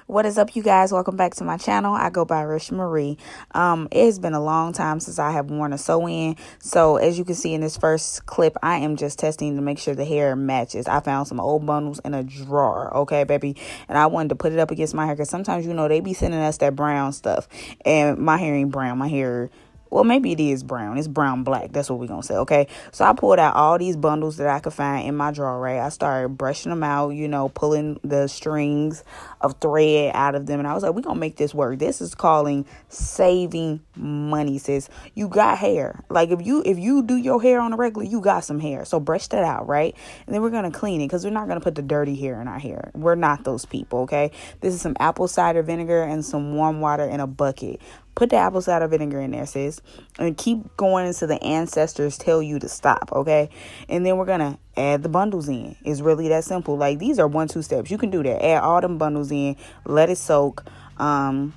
What is up, you guys? Welcome back to my channel. I go by Rich Marie. It has been a long time since I have worn a sew-in. So as you can see in this first clip, I am just testing to make sure the hair matches. I found some old bundles in a drawer, okay, baby? And I wanted to put it up against my hair because sometimes, they be sending us that brown stuff. And my hair ain't brown. My hair... Well, maybe it is brown. It's brown black. That's what we're going to say, okay? So I pulled out all these bundles that I could find in my drawer, right? I started brushing them out, pulling the strings of thread out of them. And I was like, we're going to make this work. This is calling saving money, sis. You got hair. Like, if you do your hair on a regular, you got some hair. So brush that out, right? And then we're going to clean it because we're not going to put the dirty hair in our hair. We're not those people, okay? This is some apple cider vinegar and some warm water in a bucket. Put the apple cider vinegar in there, sis. And keep going until the ancestors tell you to stop, okay? And then we're going to add the bundles in. It's really that simple. Like, these are 1-2 steps. You can do that. Add all them bundles in. Let it soak. Again,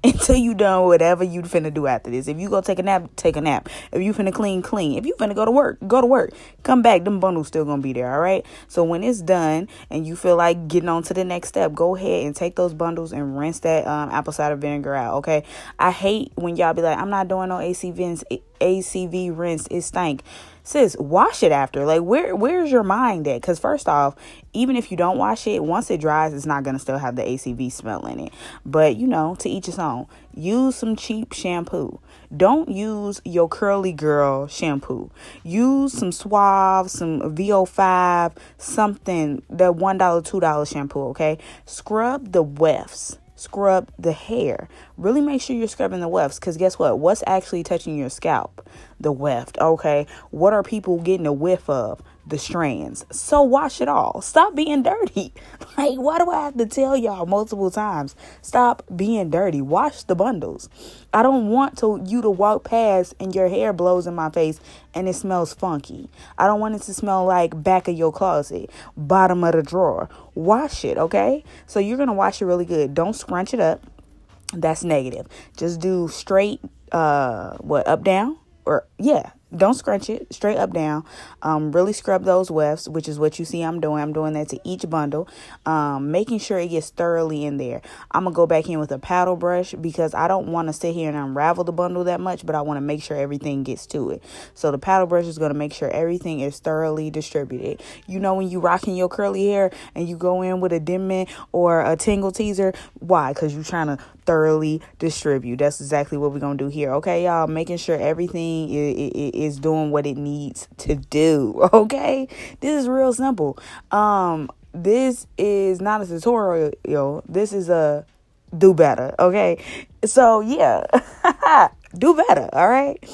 until you done whatever you finna do after this. If you go take a nap, take a nap. If you finna clean, clean. If you finna go to work, go to work. Come back, them bundles still gonna be there, all right? So when it's done and you feel like getting on to the next step, go ahead and take those bundles and rinse that apple cider vinegar out, okay? I hate when y'all be like, I'm not doing no ACV rinse. It stank. Sis, wash it after. Like, where's your mind at? Because first off, even if you don't wash it, once it dries, it's not going to still have the ACV smell in it. But, to each his own. Use some cheap shampoo. Don't use your curly girl shampoo. Use some Suave, some VO5, something, the $1, $2 shampoo, okay? Scrub the wefts. Scrub the hair. Really make sure you're scrubbing the wefts, because guess what? What's actually touching your scalp? The weft, okay? What are people getting a whiff of? The strands. So wash it all. Stop being dirty. Like, why do I have to tell y'all multiple times? Stop being dirty. Wash the bundles. I don't want you to walk past and your hair blows in my face and it smells funky. I don't want it to smell like back of your closet, bottom of the drawer. Wash it, okay? So you're going to wash it really good. Don't scrunch it up. That's negative. Just do straight, up, down? Don't scrunch it. Straight up, down. Really scrub those wefts, which is what you see I'm doing. I'm doing that to each bundle. Making sure it gets thoroughly in there. I'm going to go back in with a paddle brush because I don't want to sit here and unravel the bundle that much, but I want to make sure everything gets to it. So the paddle brush is going to make sure everything is thoroughly distributed. When you rocking your curly hair and you go in with a dim mint or a tingle teaser, why? Because you're trying to thoroughly distribute. That's exactly what we're going to do here. Okay, y'all? Making sure everything is doing what it needs to do. Okay, this is real simple. This is not a tutorial. This is a do better. Okay, so yeah, do better. All right.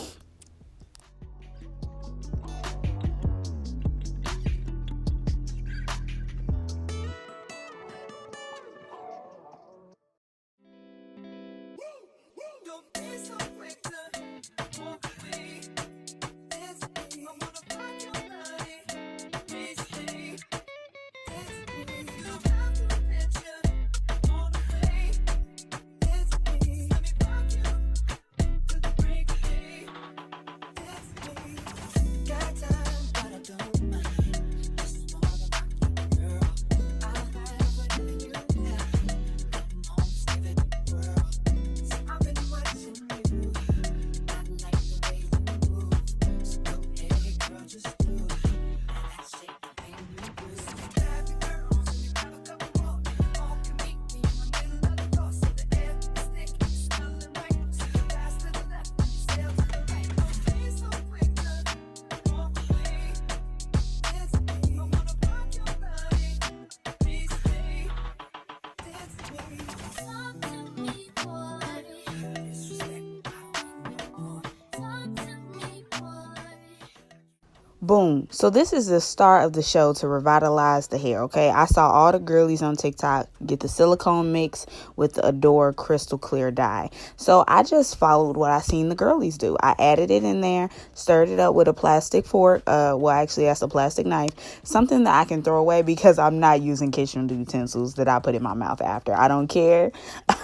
Boom. So this is the start of the show to revitalize the hair, okay? I saw all the girlies on TikTok get the silicone mix with the Adore crystal clear dye. So I just followed what I seen the girlies do. I added it in there, stirred it up with a plastic fork. Actually, that's a plastic knife. Something that I can throw away because I'm not using kitchen utensils that I put in my mouth after. I don't care.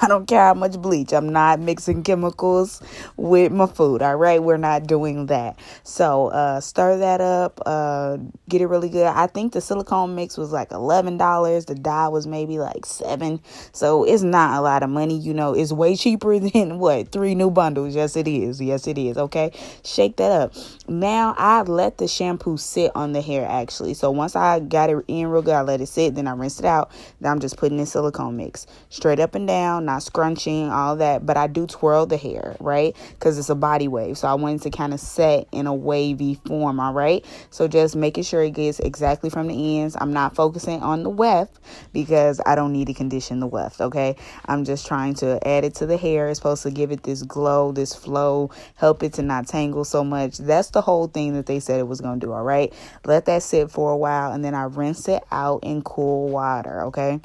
I don't care how much bleach. I'm not mixing chemicals with my food, all right? We're not doing that. So stir that up. up, get it really good. I think the silicone mix was like $11. The dye was maybe like $7. So it's not a lot of money. It's way cheaper than what, 3 new bundles. Yes, it is. Yes, it is. Okay. Shake that up. Now I let the shampoo sit on the hair actually. So once I got it in real good, I let it sit. Then I rinsed it out. Then I'm just putting in silicone mix straight up and down, not scrunching, all that. But I do twirl the hair, right? Because it's a body wave. So I wanted to kind of set in a wavy form. All right. So just making sure it gets exactly from the ends. I'm not focusing on the weft because I don't need to condition the weft. Okay. I'm just trying to add it to the hair. It's supposed to give it this glow, this flow, help it to not tangle so much. That's the whole thing that they said it was going to do. All right. Let that sit for a while and then I rinse it out in cool water. Okay.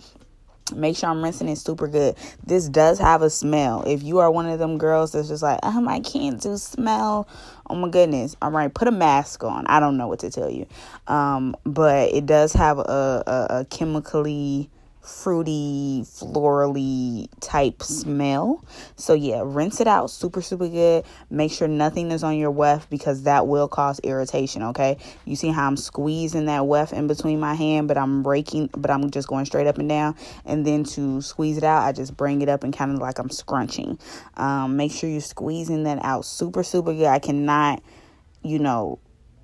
Make sure I'm rinsing it super good. This does have a smell. If you are one of them girls that's just like, I can't do smell. Oh my goodness. All right, put a mask on. I don't know what to tell you. But it does have a chemically fruity, florally type smell. So yeah, rinse it out super good. Make sure nothing is on your weft because that will cause irritation. Okay, you see how I'm squeezing that weft in between my hand, but I'm just going straight up and down. And then to squeeze it out, I just bring it up and kind of like I'm scrunching. Make sure you're squeezing that out super good. I cannot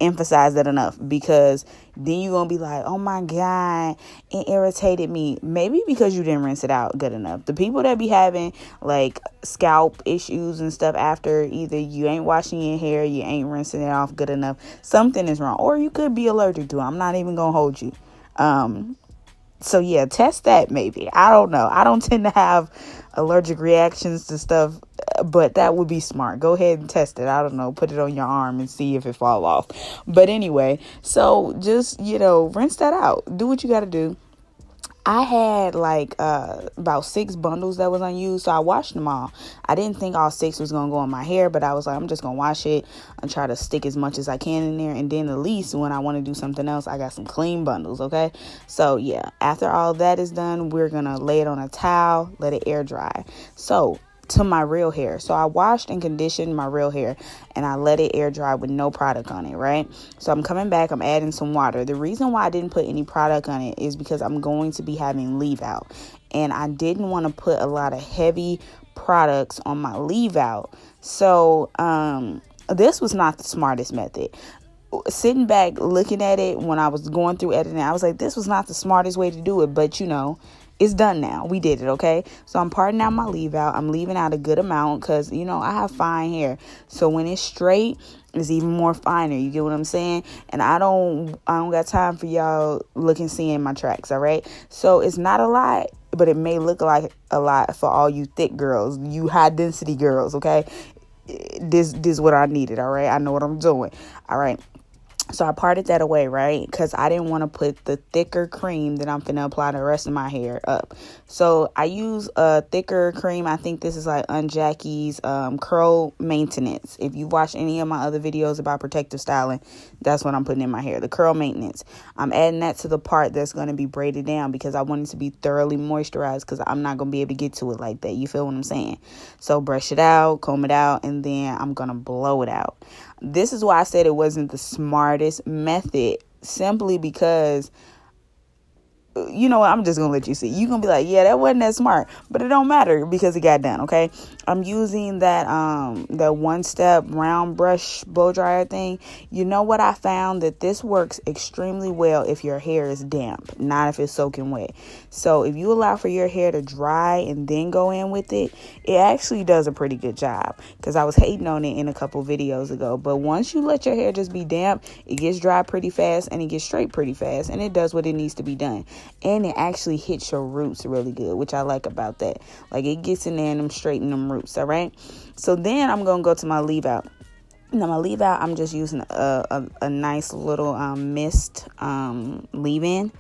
emphasize that enough because then you're gonna be like, oh my god, it irritated me. Maybe because you didn't rinse it out good enough. The people that be having like scalp issues and stuff after, either you ain't washing your hair, you ain't rinsing it off good enough, something is wrong, or you could be allergic to it. I'm not even gonna hold you. So yeah, test that maybe. I don't know. I don't tend to have allergic reactions to stuff, but that would be smart. Go ahead and test it. I don't know. Put it on your arm and see if it fall off. But anyway, so just, rinse that out. Do what you got to do. I had like about 6 bundles that was unused, so I washed them all. I didn't think all 6 was gonna go in my hair, but I was like, I'm just gonna wash it and try to stick as much as I can in there, and then at least when I want to do something else, I got some clean bundles. Okay, so yeah, after all that is done, we're gonna lay it on a towel, let it air dry. So to my real hair. So I washed and conditioned my real hair and I let it air dry with no product on it, right? So I'm coming back, I'm adding some water. The reason why I didn't put any product on it is because I'm going to be having leave out. And I didn't want to put a lot of heavy products on my leave out. So this was not the smartest method. Sitting back looking at it when I was going through editing, I was like, this was not the smartest way to do it, but it's done now. We did it, okay? So I'm parting out my leave out. I'm leaving out a good amount because, I have fine hair. So when it's straight, it's even more finer. You get what I'm saying? And I don't got time for y'all looking, seeing my tracks, all right? So it's not a lot, but it may look like a lot for all you thick girls, you high density girls, okay? This is what I needed, all right? I know what I'm doing, all right? So I parted that away, right? Because I didn't want to put the thicker cream that I'm finna apply the rest of my hair up. So I use a thicker cream. I think this is like Jackie's curl maintenance. If you watch any of my other videos about protective styling, that's what I'm putting in my hair, the curl maintenance. I'm adding that to the part that's going to be braided down because I want it to be thoroughly moisturized because I'm not going to be able to get to it like that. You feel what I'm saying? So brush it out, comb it out, and then I'm going to blow it out. This is why I said it wasn't the smartest method, simply because, I'm just going to let you see. You're going to be like, yeah, that wasn't that smart, but it don't matter because it got done, okay? I'm using that one-step round brush blow dryer thing. You know what I found? That this works extremely well if your hair is damp, not if it's soaking wet. So if you allow for your hair to dry and then go in with it, it actually does a pretty good job because I was hating on it in a couple videos ago. But once you let your hair just be damp, it gets dry pretty fast and it gets straight pretty fast and it does what it needs to be done. And it actually hits your roots really good, which I like about that. Like it gets in there and I'm straightening them roots, all right? So then I'm going to go to my leave out. Now my leave out, I'm just using a nice little mist leave-in.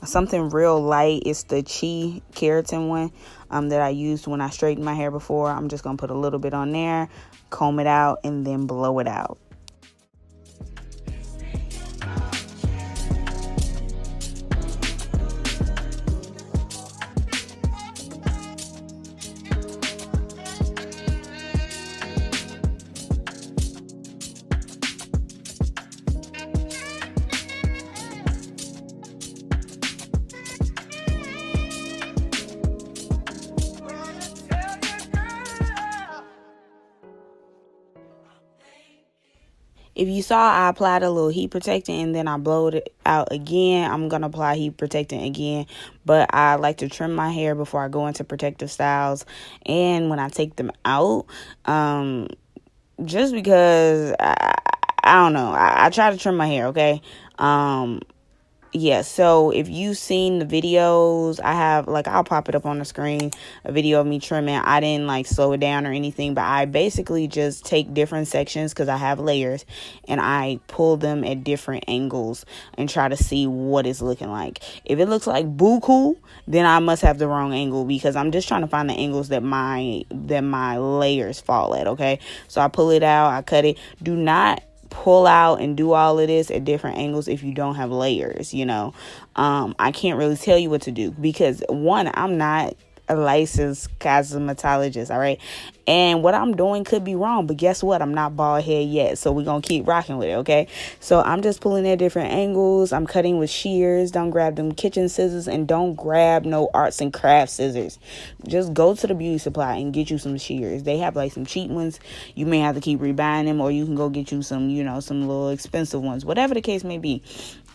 Something real light. It's the Chi Keratin one that I used when I straightened my hair before. I'm just going to put a little bit on there, comb it out, and then blow it out. If you saw, I applied a little heat protectant and then I blowed it out again. I'm going to apply heat protectant again. But I like to trim my hair before I go into protective styles. And when I take them out, just because, I don't know. I try to trim my hair, okay? Yeah, so if you've seen the videos, I have, like, I'll pop it up on the screen, a video of me trimming. I didn't, like, slow it down or anything, but I basically just take different sections because I have layers, and I pull them at different angles and try to see what it's looking like. If it looks like buku, then I must have the wrong angle because I'm just trying to find the angles that my layers fall at, okay? So I pull it out, I cut it. Do not pull out and do all of this at different angles if you don't have layers. I can't really tell you what to do because, one, I'm not a licensed cosmetologist, all right? And what I'm doing could be wrong, but guess what? I'm not bald head yet, so we're going to keep rocking with it, okay? So I'm just pulling at different angles. I'm cutting with shears. Don't grab them kitchen scissors, and don't grab no arts and crafts scissors. Just go to the beauty supply and get you some shears. They have, like, some cheap ones. You may have to keep rebuying them, or you can go get you some, some little expensive ones, whatever the case may be.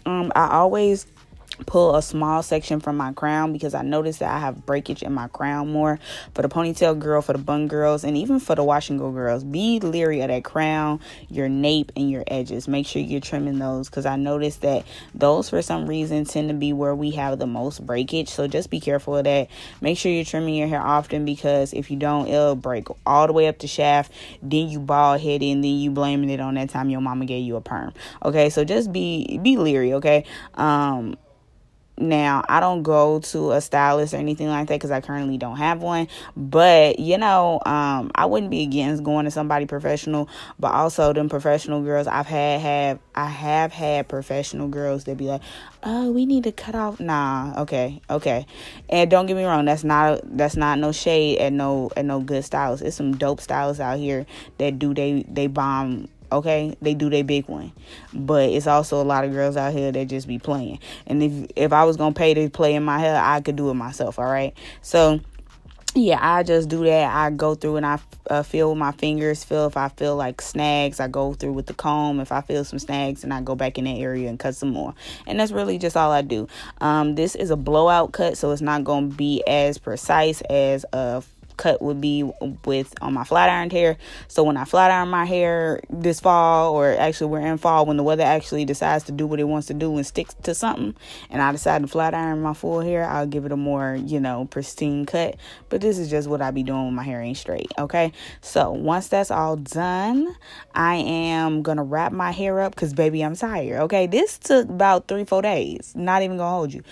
I always pull a small section from my crown because I noticed that I have breakage in my crown more. For the ponytail girl, for the bun girls, and even for the wash and go girls, be leery of that crown, your nape, and your edges. Make sure you're trimming those because I noticed that those, for some reason, tend to be where we have the most breakage. So just be careful of that. Make sure you're trimming your hair often because if you don't, it'll break all the way up the shaft. Then you bald headed, and then you blaming it on that time your mama gave you a perm. Okay, so just be leery. Okay. Now, I don't go to a stylist or anything like that because I currently don't have one. But, I wouldn't be against going to somebody professional. But also, them professional girls, I have had professional girls that be like, oh, we need to cut off. Nah, okay. And don't get me wrong, that's not no shade at no good stylists. It's some dope stylists out here that do they bomb. Okay, they do their big one, but it's also a lot of girls out here that just be playing. And if I was gonna pay to play in my hair, I could do it myself. All right, so yeah, I just do that. I go through and I feel with my fingers. If I feel like snags, I go through with the comb. If I feel some snags, and I go back in that area and cut some more. And that's really just all I do. This is a blowout cut, so it's not gonna be as precise as a cut would be on my flat ironed hair. So when I flat iron my hair this fall, or actually we're in fall, when the weather actually decides to do what it wants to do and sticks to something, and I decide to flat iron my full hair, I'll give it a more pristine cut. But this is just what I be doing when my hair ain't straight. Okay, so once that's all done, I am gonna wrap my hair up because baby, I'm tired. Okay, this took about 3-4 days, not even gonna hold you.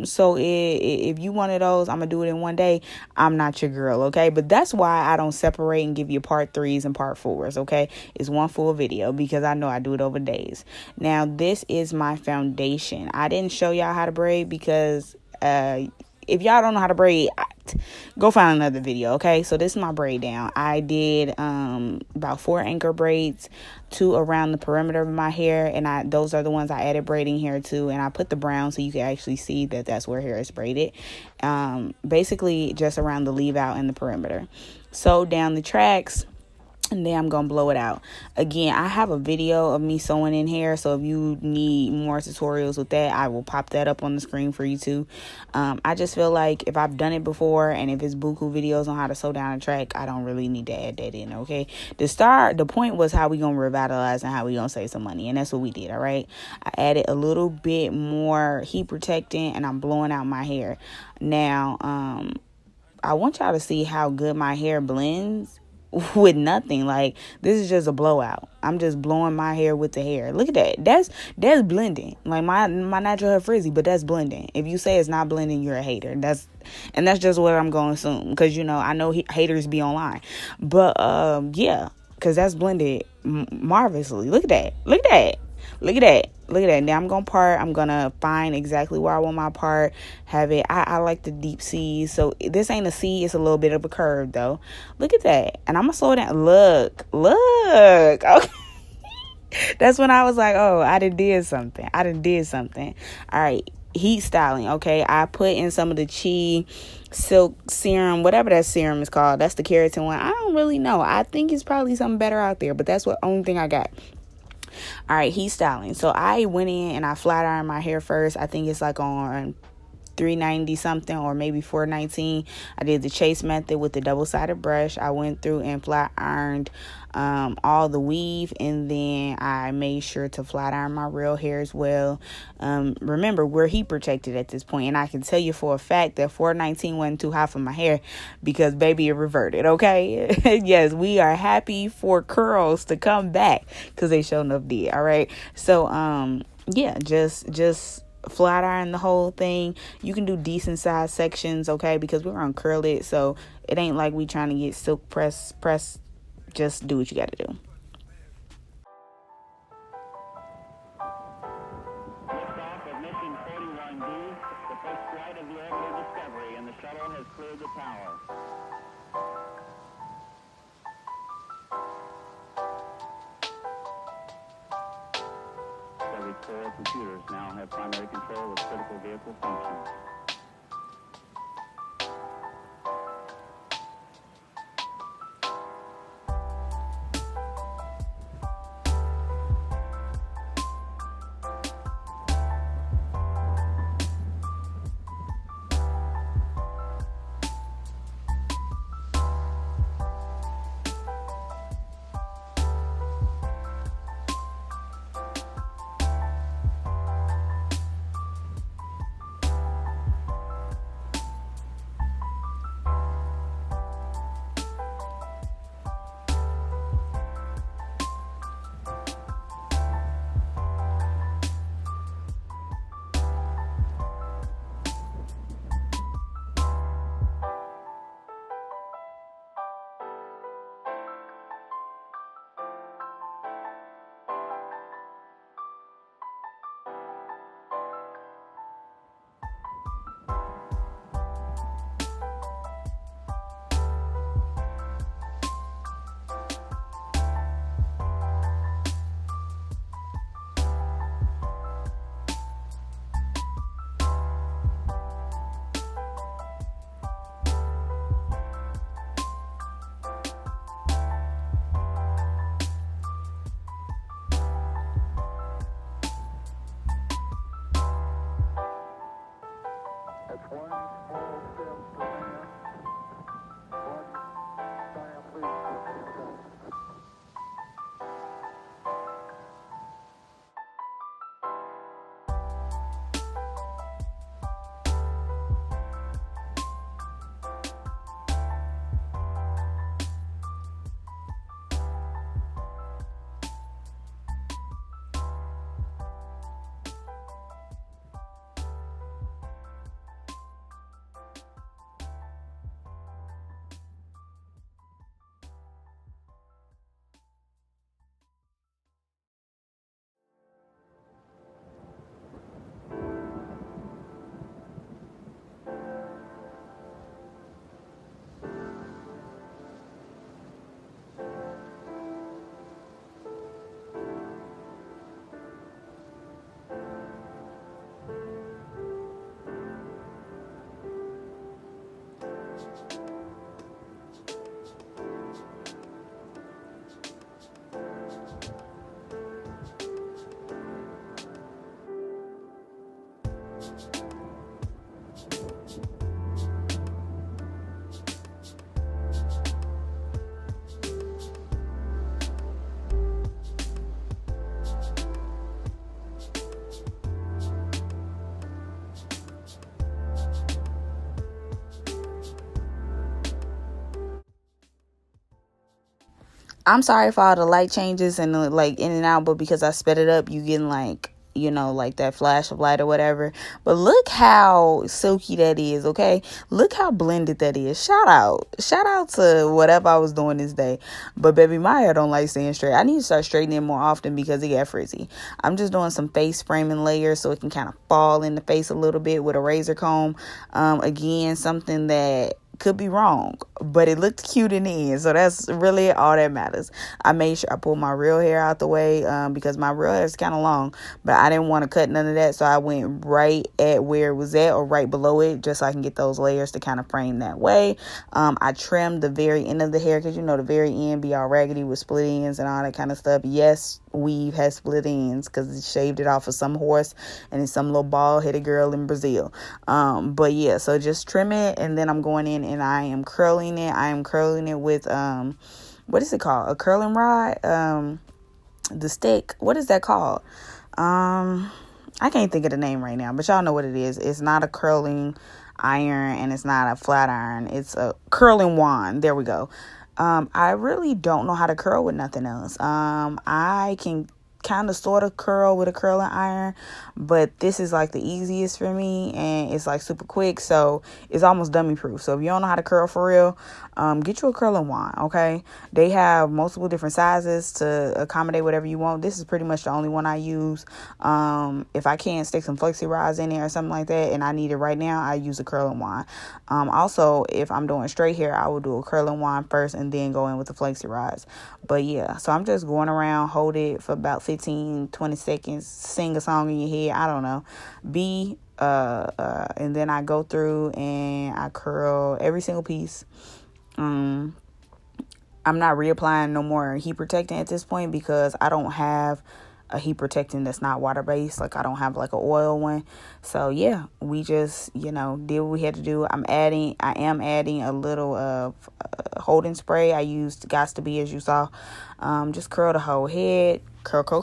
So if you one of those, I'm gonna do it in one day, I'm not your girl. Okay, but that's why I don't separate and give you part 3s and part 4s. Okay, it's one full video because I know I do it over days. Now this is my foundation. I didn't show y'all how to braid because if y'all don't know how to braid, go find another video. Okay, so this is my braid down. I did about 4 anchor braids, 2 around the perimeter of my hair, and those are the ones I added braiding hair to, and I put the brown so you can actually see that that's where hair is braided. Basically just around the leave out and the perimeter. So down the tracks, and then I'm gonna blow it out. Again, I have a video of me sewing in hair, so if you need more tutorials with that, I will pop that up on the screen for you too. I just feel like if I've done it before, and if it's buku videos on how to sew down a track, I don't really need to add that in. Okay, the point was how we gonna revitalize and how we gonna save some money, and that's what we did. All right, I added a little bit more heat protectant, and I'm blowing out my hair. Now I want y'all to see how good my hair blends with nothing. Like, this is just a blowout. I'm just blowing my hair with the hair. Look at that. That's blending. Like, my natural hair frizzy, but that's blending. If you say it's not blending, you're a hater. That's just what I'm going to assume, because I know haters be online. But yeah, because that's blended marvelously. Look at that. Now I'm gonna find exactly where I want my part. Have it. I like the deep C's, so this ain't a C, it's a little bit of a curve though. Look at that. And I'm gonna slow it down. Look. Okay. That's when I was like, oh, I did something. All right, heat styling. Okay, I put in some of the Chi Silk serum, whatever that serum is called. That's the keratin one. I don't really know. I think it's probably something better out there, but that's the only thing I got. All right, heat styling. So I went in and I flat ironed my hair first. I think it's like on 390 something or maybe 419. I did the chase method with the double-sided brush. I went through and flat ironed all the weave, and then I made sure to flat iron my real hair as well. Remember, we're heat protected at this point, and I can tell you for a fact that 419 wasn't too hot for my hair because baby, it reverted. Okay. Yes, we are happy for curls to come back because they sure enough did. All right, so yeah, just flat iron the whole thing. You can do decent size sections, okay, because we're gonna curl it, so it ain't like we trying to get silk press. Just do what you gotta do. Liftoff of mission 41D, the first flight of the orbital Discovery, and the shuttle has cleared the tower. Discovery's core computers now have primary control of critical vehicle functions. That's one small step for man, one giant leap for mankind. I'm sorry for all the light changes and like in and out, but because I sped it up, you getting like, you know, like that flash of light or whatever. But look how silky that is, okay? Look how blended that is. Shout out to whatever I was doing this day. But baby, my hair don't like staying straight. I need to start straightening it more often because it got frizzy. I'm just doing some face framing layers so it can kind of fall in the face a little bit with a razor comb. Again, something that could be wrong. but it looked cute in the end. So that's really all that matters. I made sure I pulled my real hair out the way because my real hair is kind of long, but I didn't want to cut none of that. So I went right at where it was at or right below it just so I can get those layers to kind of frame that way. I trimmed the very end of the hair because, the very end be all raggedy with split ends and all that kind of stuff. Yes, weave has split ends because it shaved it off of some horse and it's some little bald-headed girl in Brazil. But yeah, so just trim it, and then I'm going in and I am curling it. I am curling it with what is it called? A curling rod? The stick. What is that called? I can't think of the name right now, but y'all know what it is. It's not a curling iron and it's not a flat iron. It's a curling wand. There we go. I really don't know how to curl with nothing else. I can kind of sort of curl with a curling iron, but this is like the easiest for me, and it's like super quick, so it's almost dummy proof. So if you don't know how to curl for real, get you a curling wand. Okay, they have multiple different sizes to accommodate whatever you want. This is pretty much the only one I use. If I can't stick some flexi rods in there or something like that and I need it right now, I use a curling wand. Also, if I'm doing straight hair, I will do a curling wand first and then go in with the flexi rods. But yeah, so I'm just going around, hold it for about 15-20 seconds, sing a song in your head, I don't know, and then I go through and I curl every single piece. I'm not reapplying no more heat protectant at this point because I don't have a heat protectant that's not water based. Like I don't have like an oil one. So yeah, we just did what we had to do. I am adding a little of holding spray. I used Gots to Be, as you saw. Just curl the whole head, curl.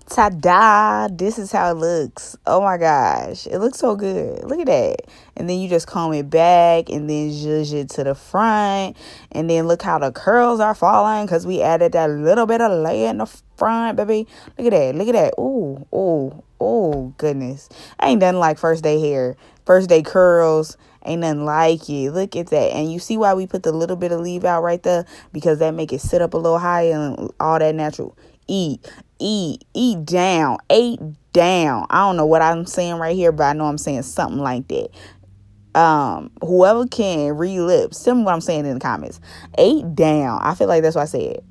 Ta-da! This is how it looks. Oh my gosh, it looks so good. Look at that. And then you just comb it back and then zhuzh it to the front, and then look how the curls are falling because we added that little bit of layer in the front, baby. Look at that. Ooh, goodness. Ain't nothing like first day hair, first day curls. Ain't nothing like it. Look at that. And you see why we put the little bit of leave out right there? Because that make it sit up a little higher and all that natural. Eat down. I don't know what I'm saying right here, but I know I'm saying something like that. Whoever can read lips, tell me what I'm saying in the comments. 8 down. I feel like that's what I said.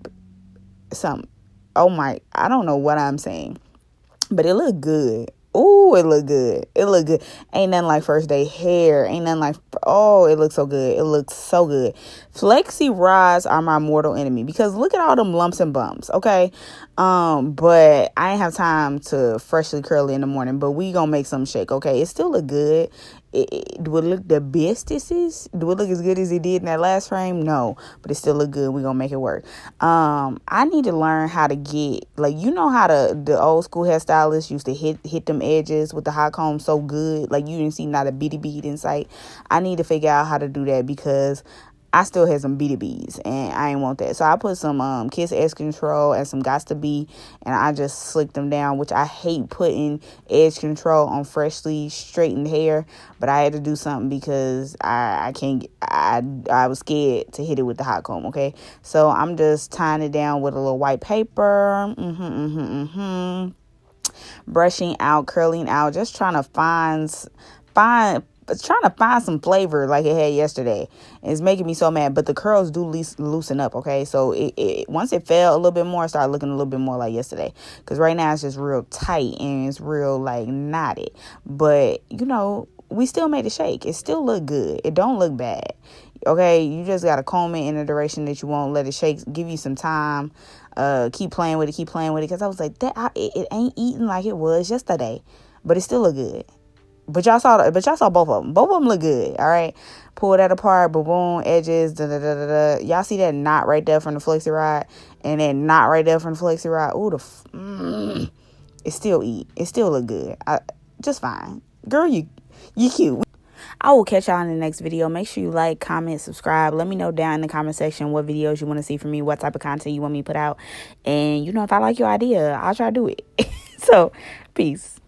Something. Oh my, I don't know what I'm saying, but it looked good. Ooh, it looked good. Ain't nothing like first day hair. Ain't nothing like, it looks so good. Flexi rods are my mortal enemy because look at all them lumps and bumps. Okay. But I ain't have time to freshly curl it in the morning, but we gonna make some shake. Okay. It still look good. Do it look the best do it look as good as it did in that last frame? No, but it still look good. We gonna make it work. I need to learn how to get, like, how the old school hairstylists used to hit them edges with the hot comb so good, like you didn't see not a bitty bead in sight. I need to figure out how to do that because I still had some bitty beads and I ain't want that. So I put some Kiss Edge Control and some Gots to Be, and I just slicked them down, which I hate putting edge control on freshly straightened hair, but I had to do something because I was scared to hit it with the hot comb. Okay, so I'm just tying it down with a little white paper. Brushing out, curling out, just trying to find some flavor like it had yesterday. It's making me so mad, but the curls do loosen up. Okay, so it once it fell a little bit more, it started looking a little bit more like yesterday, because right now it's just real tight and it's real like knotted, but we still made it shake. It still look good. It don't look bad. Okay, you just gotta comb it in the direction that you want, let it shake, give you some time, keep playing with it, because I was like, it ain't eating like it was yesterday, but it still look good. But y'all saw both of them. Both of them look good. All right. Pull that apart. Boom, boom. Edges. Da, da, da, da, da. Y'all see that knot right there from the flexi rod? And that knot right there from the flexi rod? Ooh, it still eat. It still look good. Just fine. Girl, you cute. I will catch y'all in the next video. Make sure you like, comment, subscribe. Let me know down in the comment section what videos you want to see from me, what type of content you want me to put out. And, if I like your idea, I'll try to do it. So, peace.